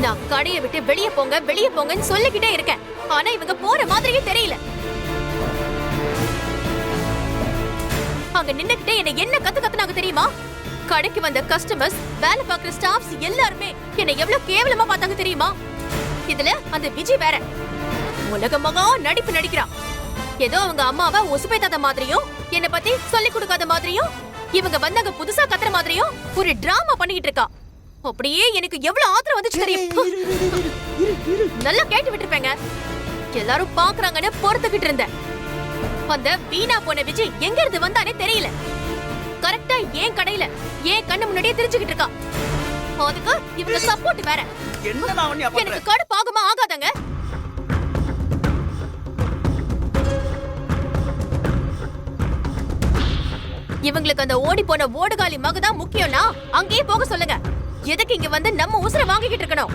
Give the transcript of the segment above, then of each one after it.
நான் கடையை விட்டு வெளியே போங்கன்னு சொல்லிக்கிட்டே இருக்கேன். ஆனா இவங்க போற மாதிரியே தெரியல. அங்க நின்னுக்கிட்டே என்ன கத்துனாங்க தெரியுமா? கடைக்கு வந்த கஸ்டமர்ஸ், வேலை பார்க்குற ஸ்டாஃப்ஸ் எல்லாருமே என்ன எவ்வளவு கேவலமா பார்த்தாங்க தெரியுமா? இதுல அந்த விஜய் வேற உலகமாக நடிப்பு நடிக்கிறான். ஏதோ அவங்க அம்மாவை உசுப்பேத்தாத மாதிரியும், என்ன பத்தி சொல்லி கொடுக்காத மாதிரியும், இவங்க வந்தாங்க புதுசா கத்துற மாதிரியும் ஒரு டிராமா பண்ணிக்கிட்டு இருக்கா. அப்படியே எனக்கு எவ்வளவு ஆத்திரம் வந்துச்சு தெரியும். நல்லா கேட்டு விட்டுருப்பேங்க. எல்லாரும் பாக்குறாங்கன்னு பொறுத்துக்கிட்டு இருந்தேன். அந்த வீணா போன விஜய் எங்க இருந்து வந்தானே தெரியல. கரெக்டா ஏன் கடையில ஏன் கண்ணு முன்னாடியே தெரிஞ்சுக்கிட்டு இருக்கா. அதுக்கு இவங்க சப்போர்ட் வேற. எனக்கு கடுப்பாகுமா ஆகாதங்க. இவங்களுக்கு அந்த ஓடி போன ஓடுகாலி மகதான் முக்கியம்னா அங்கேயே போக சொல்லுங்க. எதுக்கு இங்க வந்து நம்ம உசுர வாங்கிக்கிட்டு இருக்கணும்?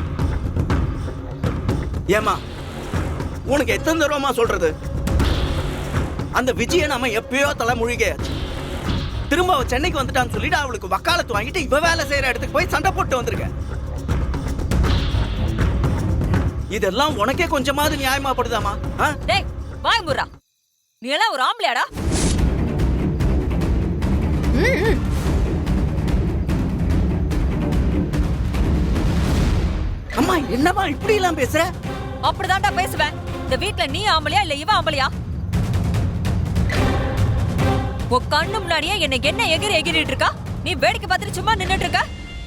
ஏமா உனக்கு எத்தனை தடவைமா சொல்றது? அந்த விஜய நாம எப்பயோ தலைமுழுகையாச்சு. திரும்ப அவ சென்னைக்கு வந்துட்டான்னு சொல்லிட்டு அவளுக்கு வக்காலத்து வாங்கிட்டு இவ வேலை செய்யற இடத்துக்கு போய் சண்டை போட்டு வந்திருக்க. இதெல்லாம் உனக்கே கொஞ்சமாவது நியாயமா படுதாமா? டேய் வாய் முறா, நீ எல்லாம் ஒரு ஆம்பளையாடா? அம்மா என்னமா இப்படி எல்லாம் பேசுற? அப்படிதான்டா பேசுவேன். இந்த வீட்ல நீ ஆம்பளையா இல்ல இவ ஆம்பளையா? உன் கண்ணு முன்னாடியே என்ன எகிரிட்டு இருக்கா? நீ வேடிக்கை பார்த்துட்டு சும்மா நின்னுட்டு இருக்க.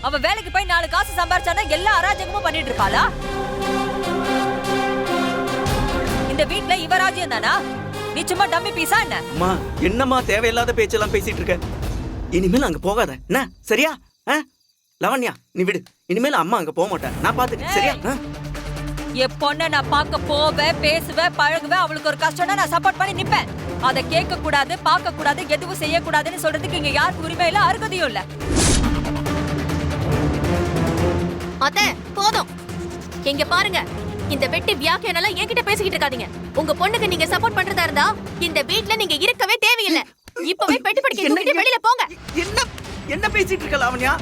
அவ வேலைக்கு போய் 4 காசு சம்பாரிச்சானா எல்லா அராஜகமும் பண்ணிட்டு இருப்பாளா? இந்த வீட்ல இவ ராஜ்யம் தானா? நீ சும்மா டம்மி பீஸா என்ன? அம்மா என்னம்மா தேவையில்லாத பேச்செல்லாம் பேசிட்டு இருக்க? இனிமேல் அங்க போகாத என்ன, சரியா? லவண்யா நீ விடு. இனிமேல் அம்மா அங்க போக மாட்டேன், நான் பாத்துக்கிறேன், சரியா? என் பொண்ண நான் பார்க்க போவேன், பேசுவேன், பழகுவேன். அவளுக்கு ஒரு கஷ்டம்னா நான் சப்போர்ட் பண்ணி நிப்பேன். அதை கேட்க கூடாது, பார்க்க கூடாது, எதுவும் செய்ய கூடாதுன்னு சொல்றதுக்கு இங்க யாருக்கு உரிமை இல்ல, அருகதையும் இல்ல. அத்தை போதும். இங்க பாருங்க, இந்த வெட்டி வியாக்கியானெல்லாம் என்கிட்ட பேசிக்கிட்டு இருக்காதீங்க. உங்க பொண்ணுக்கு நீங்க சப்போர்ட் பண்றதா இருந்தா இந்த வீட்ல நீங்க இருக்கவே தேவையில்லை. இப்பவே பெட்டி படிக்க வெளியில போங்க. என்ன பேசிட்டு இருக்க லாவண்யா?